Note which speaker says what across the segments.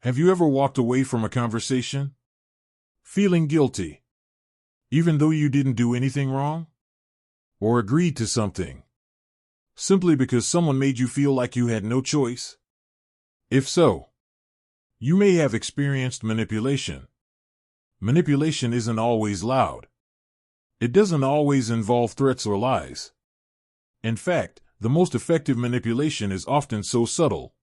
Speaker 1: Have you ever walked away from a conversation feeling guilty, even though you didn't do anything wrong? Or agreed to something, simply because someone made you feel like you had no choice? If so, you may have experienced manipulation. Manipulation isn't always loud. It doesn't always involve threats or lies. In fact, the most effective manipulation is often so subtle,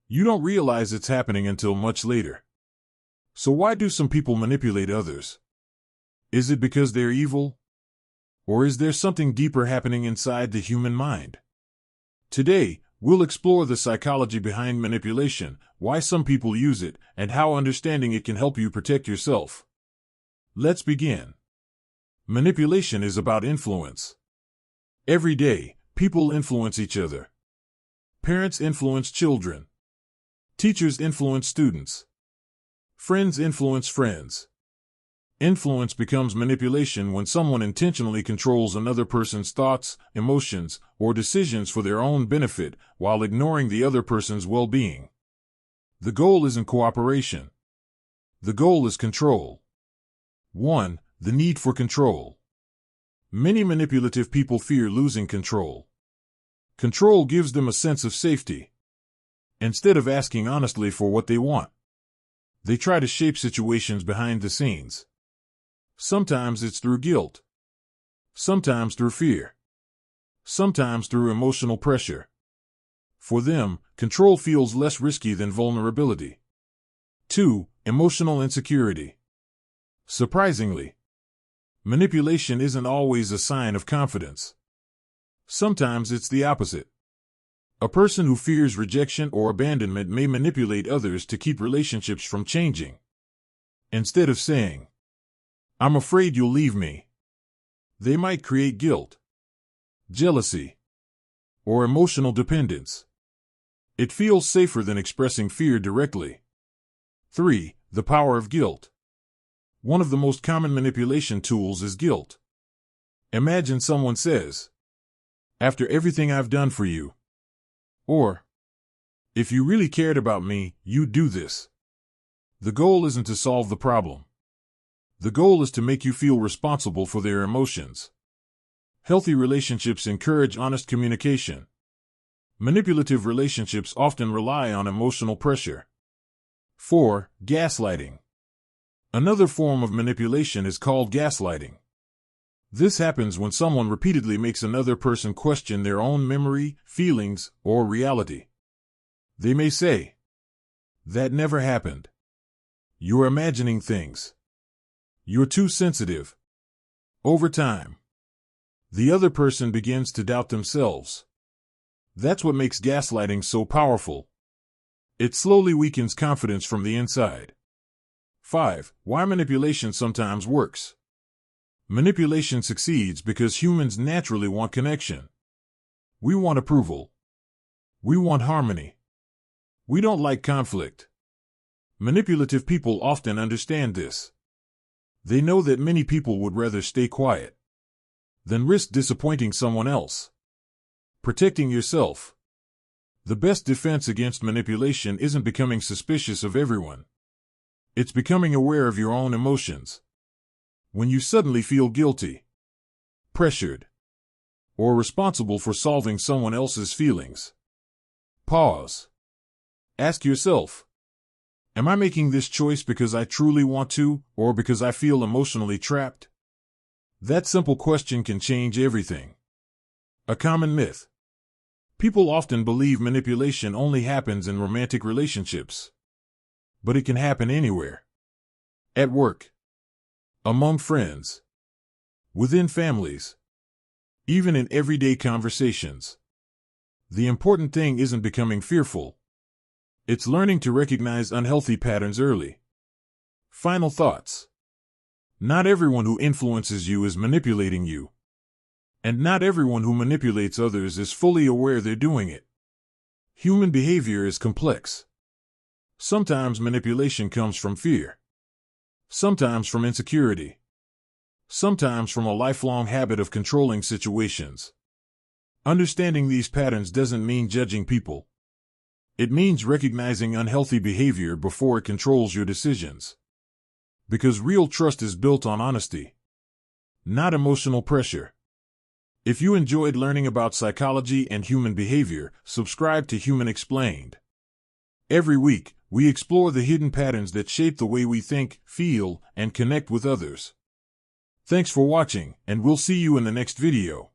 Speaker 1: you don't realize it's happening until much later. So why do some people manipulate others? Is it because they're evil? Or is there something deeper happening inside the human mind? Today, we'll explore the psychology behind manipulation, why some people use it, and how understanding it can help you protect yourself. Let's begin. Manipulation is about influence. Every day, people influence each other. Parents influence children. Teachers influence students. Friends influence friends. Influence becomes manipulation when someone intentionally controls another person's thoughts, emotions, or decisions for their own benefit while ignoring the other person's well-being. The goal isn't cooperation. The goal is control. 1. The need for control. Many manipulative people fear losing control. Control gives them a sense of safety. Instead of asking honestly for what they want, they try to shape situations behind the scenes. Sometimes it's through guilt. Sometimes through fear. Sometimes through emotional pressure. For them, control feels less risky than vulnerability. 2. Emotional insecurity. Surprisingly, manipulation isn't always a sign of confidence. Sometimes it's the opposite. A person who fears rejection or abandonment may manipulate others to keep relationships from changing. Instead of saying, "I'm afraid you'll leave me," they might create guilt, jealousy, or emotional dependence. It feels safer than expressing fear directly. 3. The power of guilt. One of the most common manipulation tools is guilt. Imagine someone says, "After everything I've done for you," or, "If you really cared about me, you'd do this." The goal isn't to solve the problem. The goal is to make you feel responsible for their emotions. Healthy relationships encourage honest communication. Manipulative relationships often rely on emotional pressure. 4. Gaslighting. Another form of manipulation is called gaslighting. This happens when someone repeatedly makes another person question their own memory, feelings, or reality. They may say, "That never happened. You're imagining things. You're too sensitive." Over time, the other person begins to doubt themselves. That's what makes gaslighting so powerful. It slowly weakens confidence from the inside. 5. Why manipulation sometimes works. Manipulation succeeds because humans naturally want connection. We want approval. We want harmony. We don't like conflict. Manipulative people often understand this. They know that many people would rather stay quiet than risk disappointing someone else. Protecting yourself. The best defense against manipulation isn't becoming suspicious of everyone. It's becoming aware of your own emotions. When you suddenly feel guilty, pressured, or responsible for solving someone else's feelings, pause. Ask yourself, am I making this choice because I truly want to, or because I feel emotionally trapped? That simple question can change everything. A common myth. People often believe manipulation only happens in romantic relationships. But it can happen anywhere. At work. Among friends. Within families. Even in everyday conversations. The important thing isn't becoming fearful. It's learning to recognize unhealthy patterns early. Final thoughts. Not everyone who influences you is manipulating you. And not everyone who manipulates others is fully aware they're doing it. Human behavior is complex. Sometimes manipulation comes from fear. Sometimes from insecurity. Sometimes from a lifelong habit of controlling situations. Understanding these patterns doesn't mean judging people. It means recognizing unhealthy behavior before it controls your decisions. Because real trust is built on honesty, not emotional pressure. If you enjoyed learning about psychology and human behavior, subscribe to Human Explained. Every week, we explore the hidden patterns that shape the way we think, feel, and connect with others. Thanks for watching, and we'll see you in the next video.